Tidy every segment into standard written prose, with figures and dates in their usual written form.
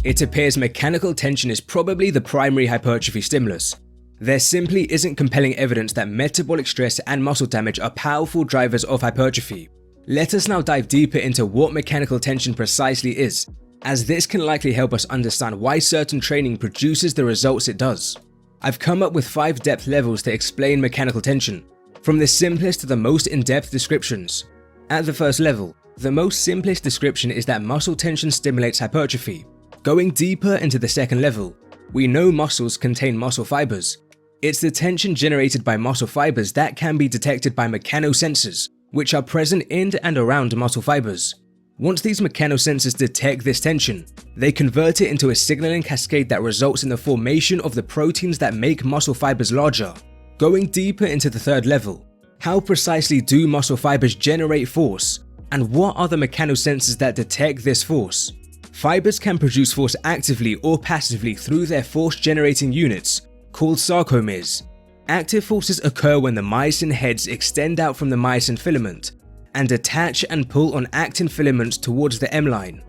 It appears mechanical tension is probably the primary hypertrophy stimulus. There simply isn't compelling evidence that metabolic stress and muscle damage are powerful drivers of hypertrophy. Let us now dive deeper into what mechanical tension precisely is, as this can likely help us understand why certain training produces the results it does. I've come up with 5 depth levels to explain mechanical tension, from the simplest to the most in-depth descriptions. At the first level, the most simplest description is that muscle tension stimulates hypertrophy. Going deeper into the second level, we know muscles contain muscle fibers. It's the tension generated by muscle fibers that can be detected by mechanosensors, which are present in and around muscle fibers. Once these mechanosensors detect this tension, they convert it into a signaling cascade that results in the formation of the proteins that make muscle fibers larger. Going deeper into the third level, how precisely do muscle fibers generate force, and what are the mechanosensors that detect this force? Fibers can produce force actively or passively through their force-generating units, called sarcomeres. Active forces occur when the myosin heads extend out from the myosin filament and attach and pull on actin filaments towards the M-line.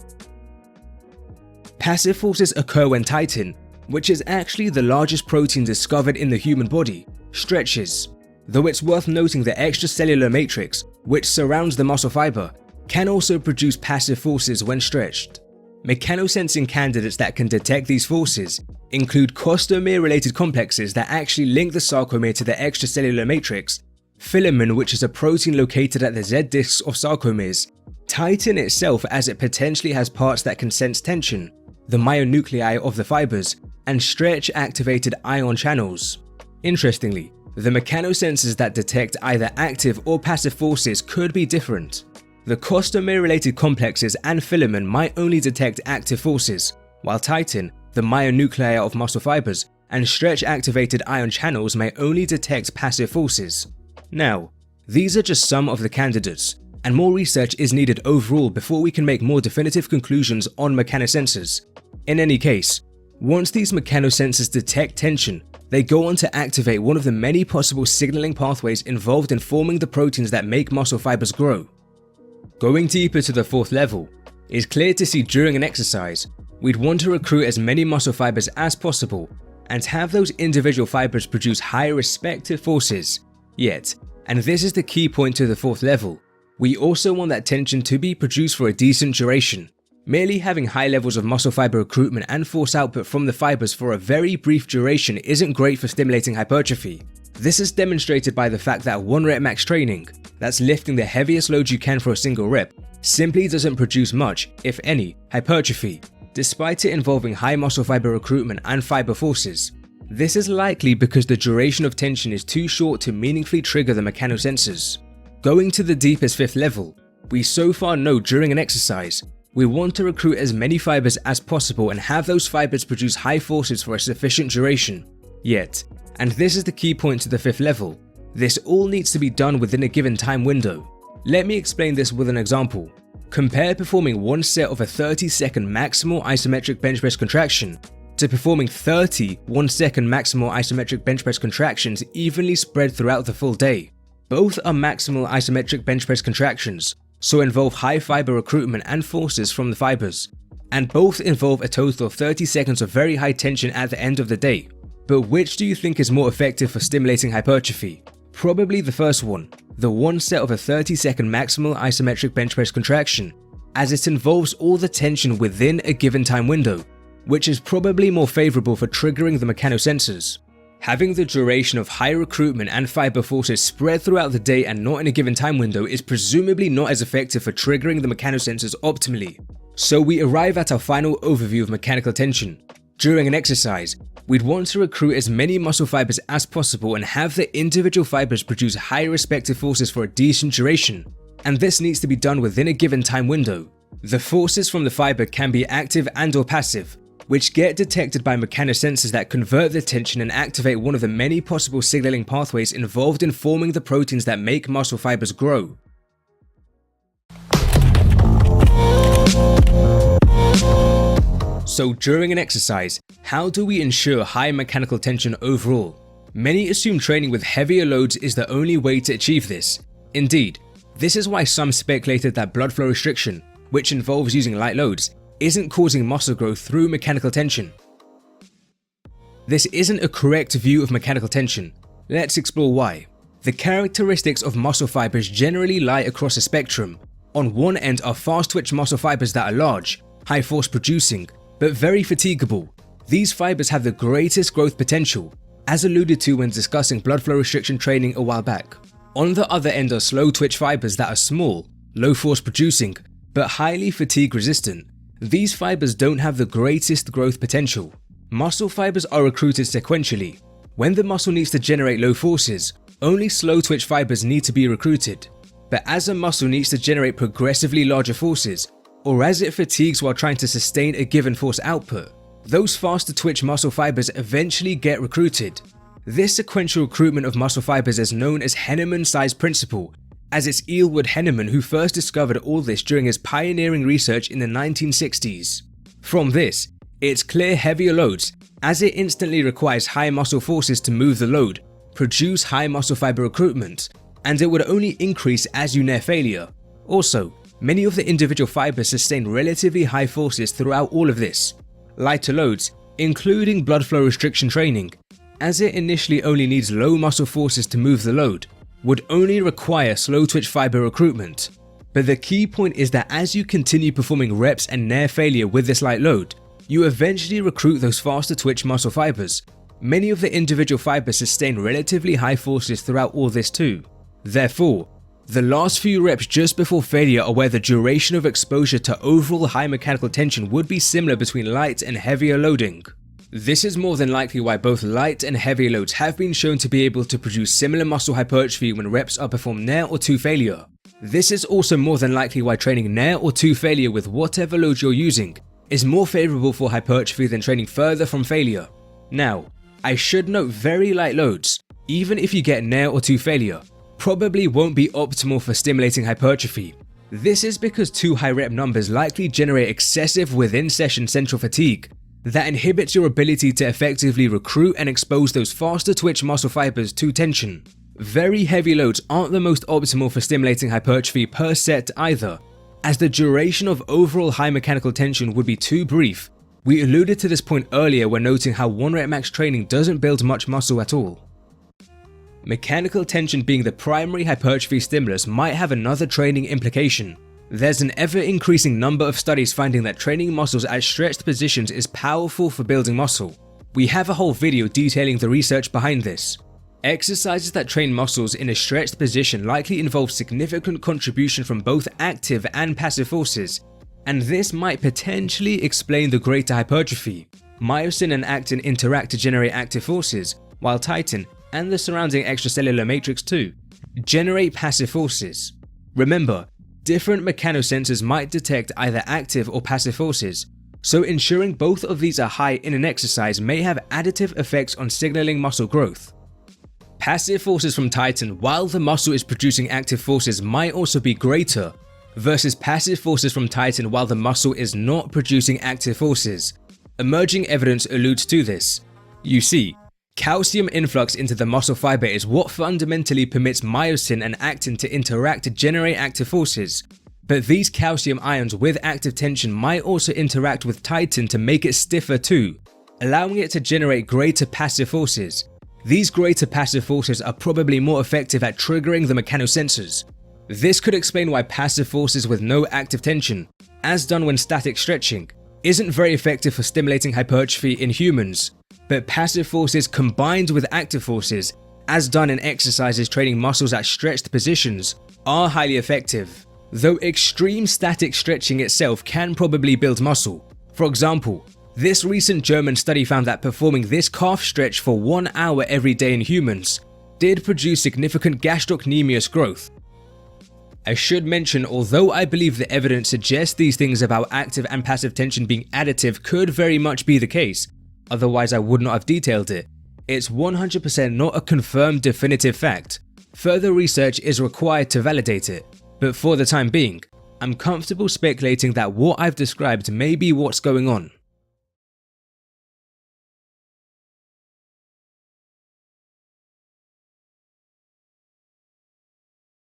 Passive forces occur when titin, which is actually the largest protein discovered in the human body, stretches. Though it's worth noting the extracellular matrix, which surrounds the muscle fiber, can also produce passive forces when stretched. Mechanosensing candidates that can detect these forces include costomere-related complexes that actually link the sarcomere to the extracellular matrix, filamin, which is a protein located at the Z-discs of sarcomeres, titin itself as it potentially has parts that can sense tension, the myonuclei of the fibers, and stretch-activated ion channels. Interestingly, the mechanosensors that detect either active or passive forces could be different. The costomere-related complexes and filamin might only detect active forces, while titin, the myonuclei of muscle fibers, and stretch-activated ion channels may only detect passive forces. Now, these are just some of the candidates, and more research is needed overall before we can make more definitive conclusions on mechanosensors. In any case, once these mechanosensors detect tension, they go on to activate one of the many possible signaling pathways involved in forming the proteins that make muscle fibers grow. Going deeper to the fourth level, it's clear to see during an exercise, we'd want to recruit as many muscle fibers as possible and have those individual fibers produce high respective forces. Yet, and this is the key point to the fourth level, we also want that tension to be produced for a decent duration. Merely having high levels of muscle fiber recruitment and force output from the fibers for a very brief duration isn't great for stimulating hypertrophy. This is demonstrated by the fact that 1 rep max training, that's lifting the heaviest load you can for a single rep, simply doesn't produce much, if any, hypertrophy, despite it involving high muscle fiber recruitment and fiber forces. This is likely because the duration of tension is too short to meaningfully trigger the mechanosensors. Going to the deepest fifth level, we so far know during an exercise, we want to recruit as many fibers as possible and have those fibers produce high forces for a sufficient duration. Yet, and this is the key point to the fifth level, this all needs to be done within a given time window. Let me explain this with an example. Compare performing one set of a 30-second maximal isometric bench press contraction to performing 30 1-second maximal isometric bench press contractions evenly spread throughout the full day. Both are maximal isometric bench press contractions, so involve high fiber recruitment and forces from the fibers, and both involve a total of 30 seconds of very high tension at the end of the day. But which do you think is more effective for stimulating hypertrophy? Probably the first one, the one set of a 30-second maximal isometric bench press contraction, as it involves all the tension within a given time window, which is probably more favorable for triggering the mechanosensors. Having the duration of high recruitment and fiber forces spread throughout the day and not in a given time window is presumably not as effective for triggering the mechanosensors optimally. So we arrive at our final overview of mechanical tension. During an exercise, we'd want to recruit as many muscle fibers as possible and have the individual fibers produce high respective forces for a decent duration, and this needs to be done within a given time window. The forces from the fiber can be active and or passive, which get detected by mechanosensors that convert the tension and activate one of the many possible signaling pathways involved in forming the proteins that make muscle fibers grow. So during an exercise, how do we ensure high mechanical tension overall? Many assume training with heavier loads is the only way to achieve this. Indeed, this is why some speculated that blood flow restriction, which involves using light loads, isn't causing muscle growth through mechanical tension. This isn't a correct view of mechanical tension. Let's explore why. The characteristics of muscle fibers generally lie across a spectrum. On one end are fast-twitch muscle fibers that are large, high-force producing, but very fatigable. These fibers have the greatest growth potential, as alluded to when discussing blood flow restriction training a while back. On the other end are slow-twitch fibers that are small, low-force producing, but highly fatigue resistant. These fibers don't have the greatest growth potential. Muscle fibers are recruited sequentially. When the muscle needs to generate low forces, only slow-twitch fibers need to be recruited. But as a muscle needs to generate progressively larger forces, or as it fatigues while trying to sustain a given force output, those faster twitch muscle fibers eventually get recruited. This sequential recruitment of muscle fibers is known as Henneman's size principle, as it's Elwood Henneman who first discovered all this during his pioneering research in the 1960s. From this, it's clear heavier loads, as it instantly requires high muscle forces to move the load, produce high muscle fiber recruitment, and it would only increase as you near failure. Also, many of the individual fibers sustain relatively high forces throughout all of this. Lighter loads, including blood flow restriction training, as it initially only needs low muscle forces to move the load, would only require slow twitch fiber recruitment. But the key point is that as you continue performing reps and near failure with this light load, you eventually recruit those faster twitch muscle fibers. Many of the individual fibers sustain relatively high forces throughout all this too. Therefore, the last few reps just before failure are where the duration of exposure to overall high mechanical tension would be similar between light and heavier loading. This is more than likely why both light and heavier loads have been shown to be able to produce similar muscle hypertrophy when reps are performed near or to failure. This is also more than likely why training near or to failure with whatever load you're using is more favorable for hypertrophy than training further from failure. Now, I should note very light loads, even if you get near or to failure, probably won't be optimal for stimulating hypertrophy. This is because too high rep numbers likely generate excessive within-session central fatigue that inhibits your ability to effectively recruit and expose those faster twitch muscle fibers to tension. Very heavy loads aren't the most optimal for stimulating hypertrophy per set either, as the duration of overall high mechanical tension would be too brief. We alluded to this point earlier when noting how 1 rep max training doesn't build much muscle at all. Mechanical tension being the primary hypertrophy stimulus might have another training implication. There's an ever-increasing number of studies finding that training muscles at stretched positions is powerful for building muscle. We have a whole video detailing the research behind this. Exercises that train muscles in a stretched position likely involve significant contribution from both active and passive forces, and this might potentially explain the greater hypertrophy. Myosin and actin interact to generate active forces, while titin, and the surrounding extracellular matrix too, generate passive forces. Remember, different mechanosensors might detect either active or passive forces, so ensuring both of these are high in an exercise may have additive effects on signaling muscle growth. Passive forces from titin while the muscle is producing active forces might also be greater, versus passive forces from titin while the muscle is not producing active forces. Emerging evidence alludes to this. You see, calcium influx into the muscle fiber is what fundamentally permits myosin and actin to interact to generate active forces, but these calcium ions with active tension might also interact with titin to make it stiffer too, allowing it to generate greater passive forces. These greater passive forces are probably more effective at triggering the mechanosensors. This could explain why passive forces with no active tension, as done when static stretching, isn't very effective for stimulating hypertrophy in humans, but passive forces combined with active forces, as done in exercises training muscles at stretched positions, are highly effective. Though extreme static stretching itself can probably build muscle. For example, this recent German study found that performing this calf stretch for 1 hour every day in humans did produce significant gastrocnemius growth. I should mention, although I believe the evidence suggests these things about active and passive tension being additive could very much be the case, otherwise I would not have detailed it, it's 100% not a confirmed definitive fact. Further research is required to validate it, but for the time being, I'm comfortable speculating that what I've described may be what's going on.